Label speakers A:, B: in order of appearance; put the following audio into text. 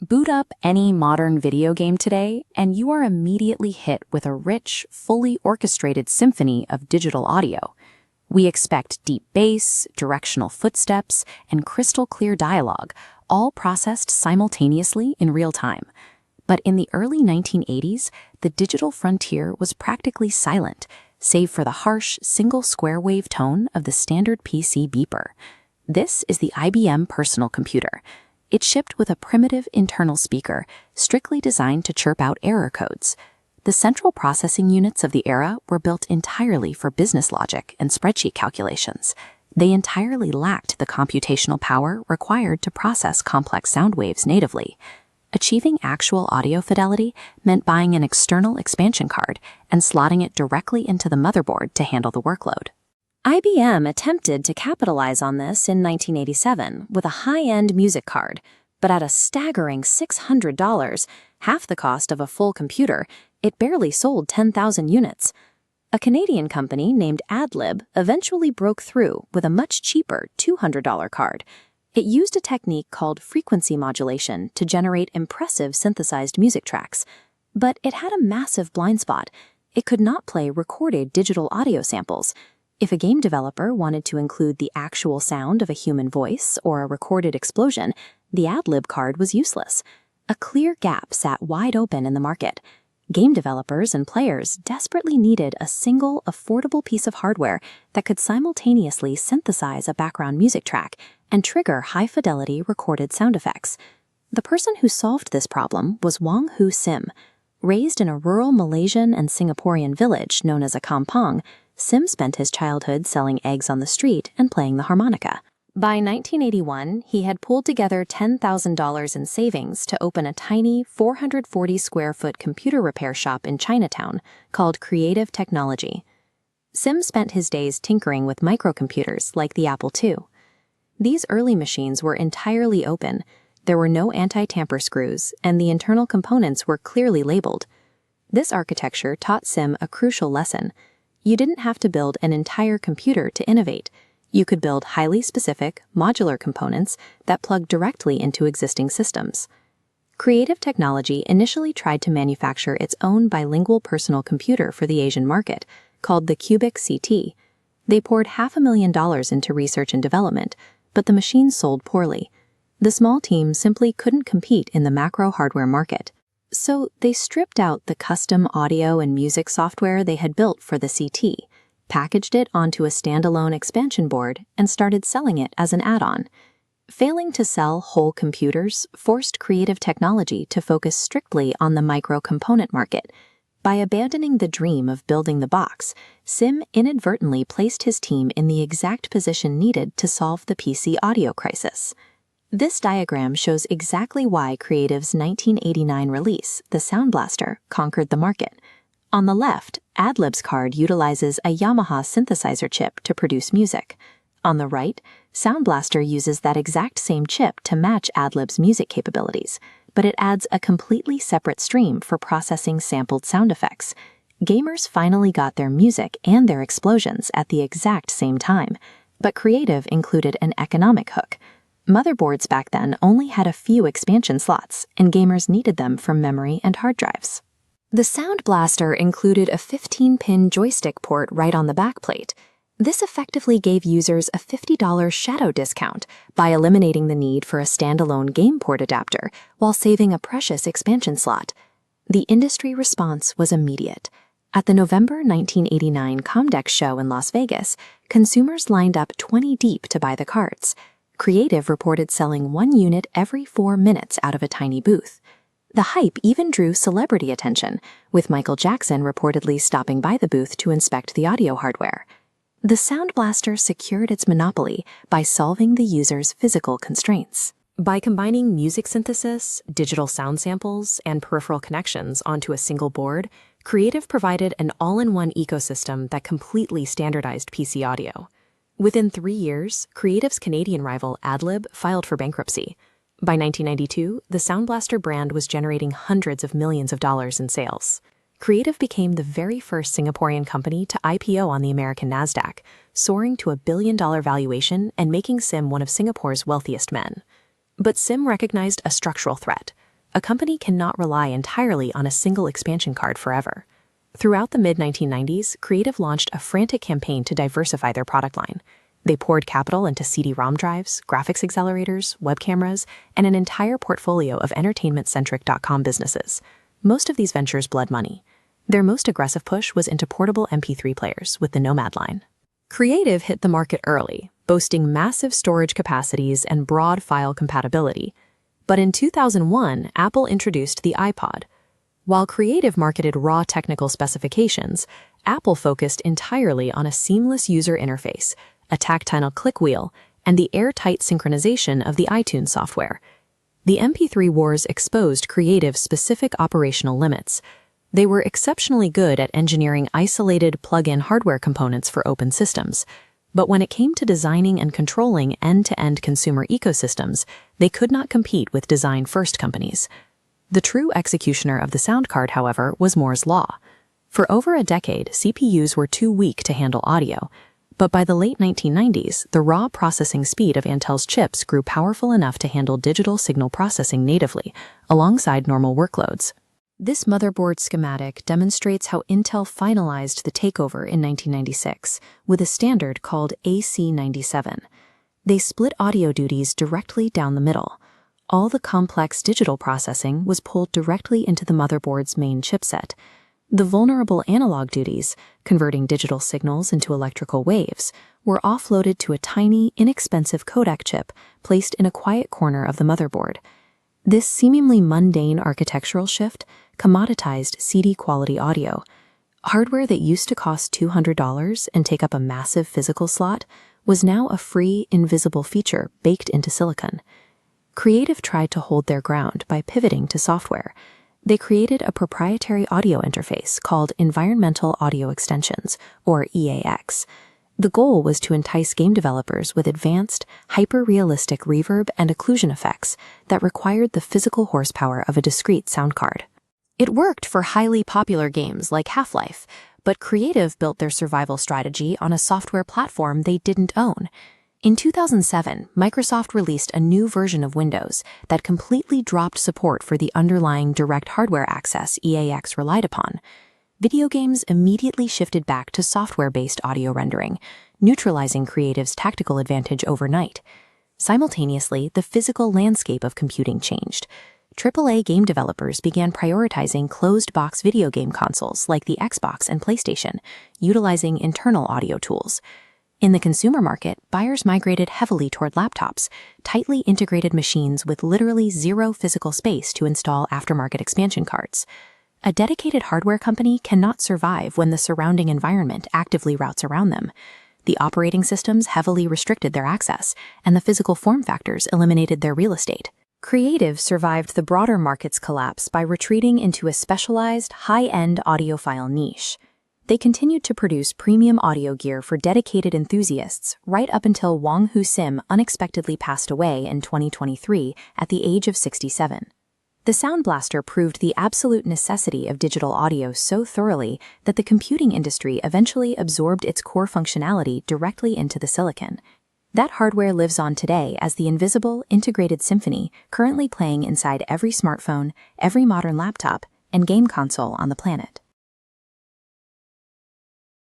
A: Boot up any modern video game today, and you are immediately hit with a rich, fully orchestrated symphony of digital audio. We expect deep bass, directional footsteps, and crystal-clear dialogue, all processed simultaneously in real time. But in the early 1980s, the digital frontier was practically silent, save for the harsh, single square wave tone of the standard PC beeper. This is the IBM personal computer. It shipped with a primitive internal speaker, strictly designed to chirp out error codes. The central processing units of the era were built entirely for business logic and spreadsheet calculations. They entirely lacked the computational power required to process complex sound waves natively. Achieving actual audio fidelity meant buying an external expansion card and slotting it directly into the motherboard to handle the workload. IBM attempted to capitalize on this in 1987 with a high-end music card, but at a staggering $600, half the cost of a full computer, it barely sold 10,000 units. A Canadian company named AdLib eventually broke through with a much cheaper $200 card. It used a technique called frequency modulation to generate impressive synthesized music tracks. But it had a massive blind spot. It could not play recorded digital audio samples. If a game developer wanted to include the actual sound of a human voice or a recorded explosion, the AdLib card was useless. A clear gap sat wide open in the market. Game developers and players desperately needed a single, affordable piece of hardware that could simultaneously synthesize a background music track and trigger high-fidelity recorded sound effects. The person who solved this problem was Wong Hoo Sim. Raised in a rural Malaysian and Singaporean village known as a Kampong, Sim spent his childhood selling eggs on the street and playing the harmonica. By 1981, he had pulled together $10,000 in savings to open a tiny 440-square-foot computer repair shop in Chinatown called Creative Technology. Sim spent his days tinkering with microcomputers like the Apple II. These early machines were entirely open. There were no anti-tamper screws, and the internal components were clearly labeled. This architecture taught Sim a crucial lesson. You didn't have to build an entire computer to innovate. You could build highly specific, modular components that plugged directly into existing systems. Creative Technology initially tried to manufacture its own bilingual personal computer for the Asian market, called the Cubic CT. They poured $500,000 into research and development, but the machine sold poorly. The small team simply couldn't compete in the macro hardware market. So they stripped out the custom audio and music software they had built for the CT, packaged it onto a standalone expansion board, and started selling it as an add-on. Failing to sell whole computers forced Creative Technology to focus strictly on the micro-component market. By abandoning the dream of building the box, Sim inadvertently placed his team in the exact position needed to solve the PC audio crisis. This diagram shows exactly why Creative's 1989 release, the Sound Blaster, conquered the market. On the left, AdLib's card utilizes a Yamaha synthesizer chip to produce music. On the right, Sound Blaster uses that exact same chip to match AdLib's music capabilities, but it adds a completely separate stream for processing sampled sound effects. Gamers finally got their music and their explosions at the exact same time, but Creative included an economic hook. Motherboards back then only had a few expansion slots, and gamers needed them for memory and hard drives. The Sound Blaster included a 15-pin joystick port right on the backplate. This effectively gave users a $50 shadow discount by eliminating the need for a standalone game port adapter while saving a precious expansion slot. The industry response was immediate. At the November 1989 Comdex show in Las Vegas, consumers lined up 20 deep to buy the cards. Creative reported selling 1 unit every 4 minutes out of a tiny booth. The hype even drew celebrity attention, with Michael Jackson reportedly stopping by the booth to inspect the audio hardware. The Sound Blaster secured its monopoly by solving the user's physical constraints. By combining music synthesis, digital sound samples, and peripheral connections onto a single board, Creative provided an all-in-one ecosystem that completely standardized PC audio. Within 3 years, Creative's Canadian rival AdLib filed for bankruptcy. By 1992, the Sound Blaster brand was generating hundreds of millions of dollars in sales. Creative became the very first Singaporean company to IPO on the American NASDAQ, soaring to a billion-dollar valuation and making Sim one of Singapore's wealthiest men. But Sim recognized a structural threat. a company cannot rely entirely on a single expansion card forever. Throughout the mid-1990s, Creative launched a frantic campaign to diversify their product line. They poured capital into CD-ROM drives, graphics accelerators, web cameras, and an entire portfolio of entertainment-centric .com businesses. Most of these ventures bled money. Their most aggressive push was into portable MP3 players with the Nomad line. Creative hit the market early, boasting massive storage capacities and broad file compatibility. But in 2001, Apple introduced the iPod. While Creative marketed raw technical specifications, Apple focused entirely on a seamless user interface, a tactile click wheel, and the airtight synchronization of the iTunes software. The MP3 wars exposed Creative's specific operational limits. They were exceptionally good at engineering isolated plug-in hardware components for open systems. But when it came to designing and controlling end-to-end consumer ecosystems, they could not compete with design-first companies. The true executioner of the sound card, however, was Moore's Law. For over a decade, CPUs were too weak to handle audio. But by the late 1990s, the raw processing speed of Intel's chips grew powerful enough to handle digital signal processing natively, alongside normal workloads. This motherboard schematic demonstrates how Intel finalized the takeover in 1996 with a standard called AC97. They split audio duties directly down the middle. All the complex digital processing was pulled directly into the motherboard's main chipset. The vulnerable analog duties, converting digital signals into electrical waves, were offloaded to a tiny, inexpensive codec chip placed in a quiet corner of the motherboard. This seemingly mundane architectural shift commoditized CD-quality audio. Hardware that used to cost $200 and take up a massive physical slot was now a free, invisible feature baked into silicon. Creative tried to hold their ground by pivoting to software. They created a proprietary audio interface called Environmental Audio Extensions, or EAX. The goal was to entice game developers with advanced, hyper-realistic reverb and occlusion effects that required the physical horsepower of a discrete sound card. It worked for highly popular games like Half-Life, but Creative built their survival strategy on a software platform they didn't own. In 2007, Microsoft released a new version of Windows that completely dropped support for the underlying direct hardware access EAX relied upon. Video games immediately shifted back to software-based audio rendering, neutralizing Creative's tactical advantage overnight. Simultaneously, the physical landscape of computing changed. AAA game developers began prioritizing closed-box video game consoles like the Xbox and PlayStation, utilizing internal audio tools. In the consumer market, buyers migrated heavily toward laptops, tightly integrated machines with literally zero physical space to install aftermarket expansion cards. A dedicated hardware company cannot survive when the surrounding environment actively routes around them. The operating systems heavily restricted their access, and the physical form factors eliminated their real estate. Creative survived the broader market's collapse by retreating into a specialized, high-end audiophile niche. They continued to produce premium audio gear for dedicated enthusiasts right up until Wong Hoo Sim unexpectedly passed away in 2023 at the age of 67. The Sound Blaster proved the absolute necessity of digital audio so thoroughly that the computing industry eventually absorbed its core functionality directly into the silicon. That hardware lives on today as the invisible, integrated symphony currently playing inside every smartphone, every modern laptop, and game console on the planet.